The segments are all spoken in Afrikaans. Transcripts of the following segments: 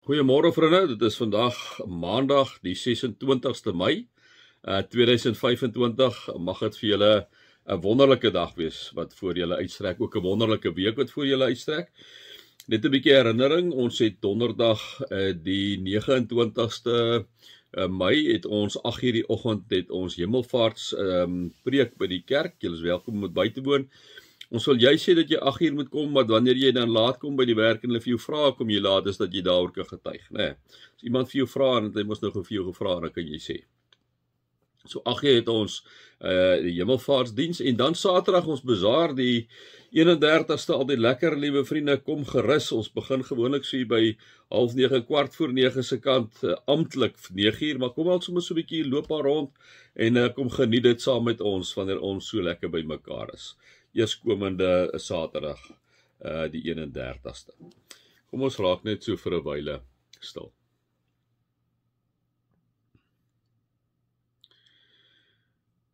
Goeiemôre vriende, dit is vandag maandag die 26ste Mei 2025. Mag dit vir julle 'n wonderlike dag wees wat voor julle uitstrek, ook 'n wonderlike week wat voor julle uitstrek. Net 'n bietjie herinnering, ons het donderdag die 29ste Mei het ons 8:00 die oggend het ons hemelvaarts preek by die kerk. Julle is welkom om by te woon. Ons wil jy sê dat jy 8:00 moet kom, maar wanneer jy dan laat kom by die werk en hulle vir jou vra kom jy laat, is dat jy daaroor kan getuig, né? As iemand vir jou vra en hy mos nou vir jou gevra, dan kan jy sê. So 8:00 het ons die hemelvaartsdiens en dan Saterdag ons bazaar die 31ste, al die lekker liewe vriende, kom gerus. Ons begin gewoonlik so hier by 8:30, 8:45 se kant, amptelik 9:00, maar kom ons sommer so 'n bietjie loop maar rond en kom geniet dit saam met ons wanneer ons so lekker by mekaar is. Eerskomende Saterdag, die 31ste. Kom ons raak net so vir 'n wyle stil.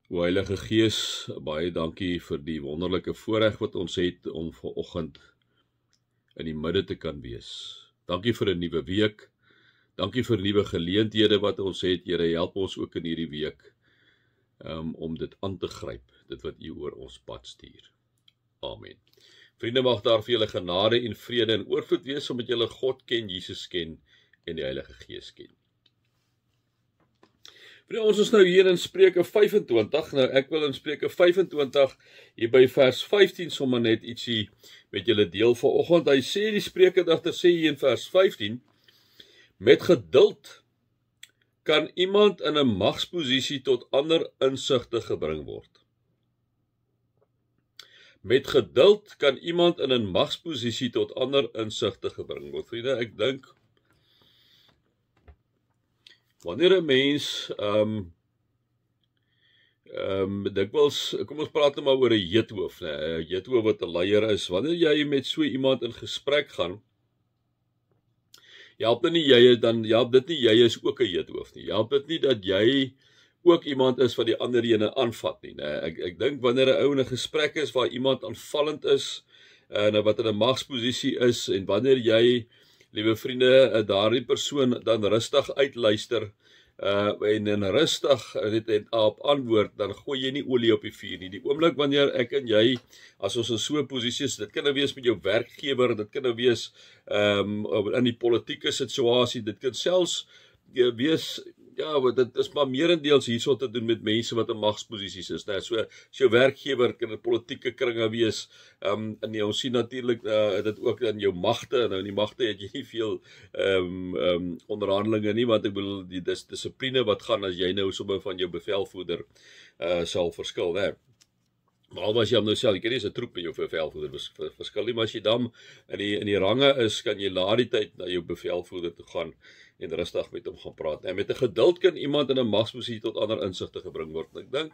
O Heilige Gees, baie dankie vir die wonderlike voorreg wat ons het om vanoggend in die midde te kan wees. Dankie vir 'n nuwe week. Dankie vir nuwe geleenthede wat ons het. Here, help ons ook in hierdie week om dit aan te gryp, dit wat U oor ons pad stuur. Amen. Vriende, mag daar vir julle genade en vrede en oorvloed wees, omdat julle God ken, Jesus ken en die Heilige Gees ken. Vriende, ons is nou hier in Spreuke 25. Nou, ek wil in Spreuke 25 hier by vers 15 sommer net ietsie met julle deel vanoggend. Hy sê die spreekgedigter sê hier in vers 15: met geduld kan iemand in 'n magsposisie tot ander insigte gebring word. Met geduld kan iemand in 'n magsposisie tot ander insigte gebring word. Vriende, ek dink wanneer 'n mens dikwels, kom ons praat nou maar oor 'n jeethoof, né? 'n jeethoof wat 'n leier is. Wanneer jy met so iemand in gesprek gaan, help dit nie jy is ook 'n jeethoof nie. Help dit nie dat jy ook iemand is wat die ander ene aanvat nie, né? Ek dink wanneer 'n ou in 'n gesprek is waar iemand aanvallend is, wat in 'n magsposisie is, en wanneer jy, liewe vriende, daardie persoon dan rustig uitluister, en rustig net op antwoord, dan gooi jy nie olie op die vuur nie. Die oomblik wanneer ek en jy, as ons in so 'n posisie is, dit kan nou wees met jou werkgewer, dit kan nou wees in die politieke situasie, dit kan selfs wees, dit is maar meerendeels hierso te doen met mense wat in magsposisies is, né? So, as jou werkgewer kan 'n politieke kringe wees, en ons sien natuurlik dit ook in jou magte. Nou in die magte het jy nie veel onderhandelinge nie, want ek bedoel die dissipline wat gaan as jy nou sommer van jou bevelvoerder sal verskil, né? Maar as jy nou self, jy kan nie eens 'n troep met jou bevelvoerder verskil nie, maar as jy dan in die range is, kan jy laat die tyd na jou bevelvoerder toe gaan en rustig met hom gaan praat. En met 'n geduld kan iemand in 'n magsposisie tot ander insigte gebring word. Ek dink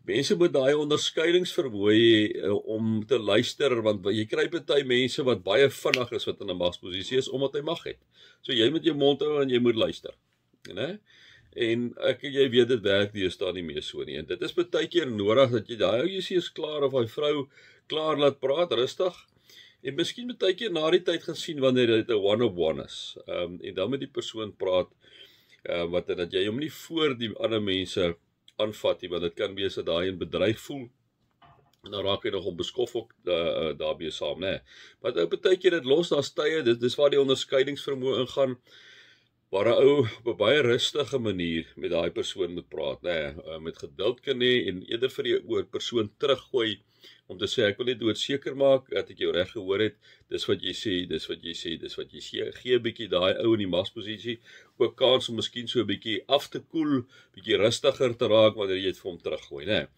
mense moet daai onderskeidingsvermoë hê om te luister, want jy kry baie mense wat baie vinnig is wat in 'n magsposisie is omdat hy mag het. So jy moet jou mond hou en jy moet luister, né? En jy weet dit werk deesdae nie meer so nie. En dit is baie keer nodig dat jy daai ou jy is klaar of hy vrou klaar laat praat rustig. En miskien baie keer na die tyd gaan sien wanneer dit 'n one-on-one is. En dan met die persoon praat, dat jy hom nie voor die ander mense aanvat nie, want dit kan wees dat daai in bedreig voel. En dan raak hy nog onbeskof ook daarbey saam, né? Maar baie keer dit los, daar's tye, dis waar die onderskeidingsvermoë ingaan, waar 'n ou op 'n baie rustige manier met daai persoon moet praat, né? Met geduld kan hê en eerder vir die persoon teruggooi om te sê, ek wil net doodseker maak dat ek jou reg gehoor het, dis wat jy sê, dis wat jy sê, dis wat jy sê. Gee 'n bietjie daai ou in die magsposisie ook kans om miskien so 'n bietjie af te koel, bietjie rustiger te raak wanneer jy dit vir hom teruggooi, né?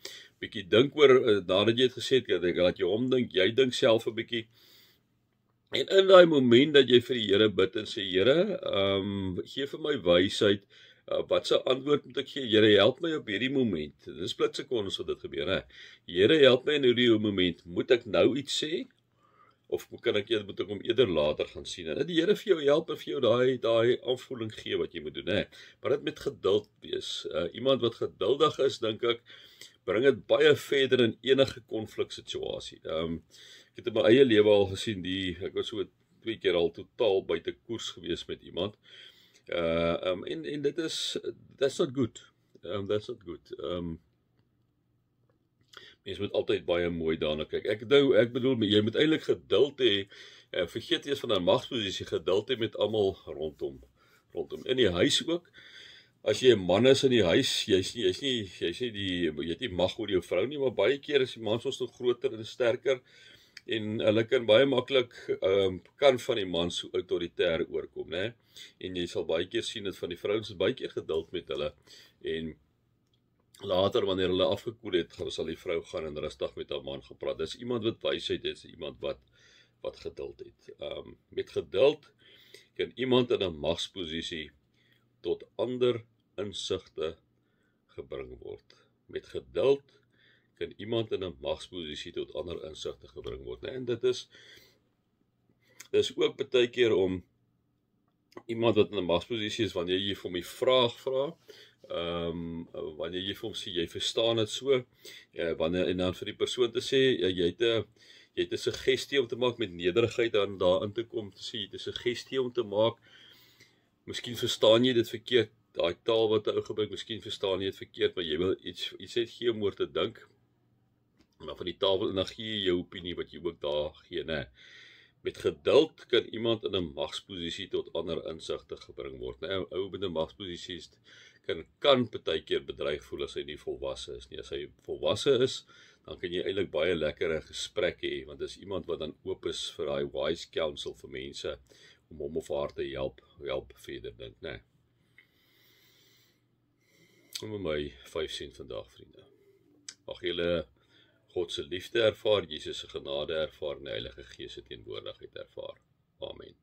Bietjie dink oor, nadat jy het gesê het, laat jy hom dink, jy dink self 'n bietjie. En in daai moment dat jy vir die Here bid en sê, Here, gee vir my wysheid, wat se antwoord moet ek gee? Here, help my op hierdie moment. Dis splitsekondes wat dit gebeur, hè. Here, help my in hierdie moment. Moet ek nou iets sê? Of moet ek hom eerder later gaan sien? En dat die Here vir jou help en vir jou daai aanvoeling gee wat jy moet doen, hè. Maar dit met geduld wees. Iemand wat geduldig is, dink ek, bring dit baie verder in enige konfliksituasie. Ek het in my eie lewe al gesien, ek was so 2 keer al totaal buite koers gewees met iemand. En dit is, that's not good. That's not good. Mens moet altyd baie mooi daarna kyk. Ek bedoel, jy moet eintlik geduld hê, vergeet eers van 'n magsposisie, geduld hê met almal rondom. In die huis ook. As jy 'n man is in die huis, jy het nie mag oor jou vrou nie, maar baie keer is die mans ons nog groter en sterker en hulle kan baie maklik kan van die man so autoritair oorkom, né? En jy sal baie keer sien dat van die vrouens is baie keer geduld met hulle en later wanneer hulle afgekoel het, sal die vrou gaan en rustig met haar man gepraat. Dis iemand wat wysheid het, iemand wat geduld het. Met geduld kan iemand in 'n magsposisie tot ander insigte gebring word. Met geduld kan iemand in 'n magsposisie tot ander insigte gebring word. En dit is ook baie keer om iemand wat in 'n magsposisie is, wanneer jy vir hom die vraag vra, wanneer jy vir hom sê, jy verstaan dit so, en dan vir die persoon te sê, jy het 'n suggestie om te maak met nederigheid dan daarin te kom, te sê, jy het 'n suggestie om te maak, miskien verstaan jy dit verkeerd, daai taal wat ou gebruik, miskien verstaan jy dit verkeerd, maar jy wil iets net gee om oor te dink, maar van die tafel, en dan gee jy jou opinie wat jy ook daar gee, né? Met geduld kan iemand in 'n magsposisie tot ander insigte gebring word. Nou, ou met 'n magsposisie kan partykeer bedreig voel as hy nie volwasse is nie. As hy volwasse is, dan kan jy eintlik baie lekker 'n gesprek hê, want dis iemand wat dan oop is vir daai wise counsel vir mense om hom of haar te help verder dink, né? Om my 5 sent vandag, vriende. Mag julle God se liefde ervaar, Jesus se genade ervaar en die Heilige Gees se teenwoordigheid ervaar. Amen.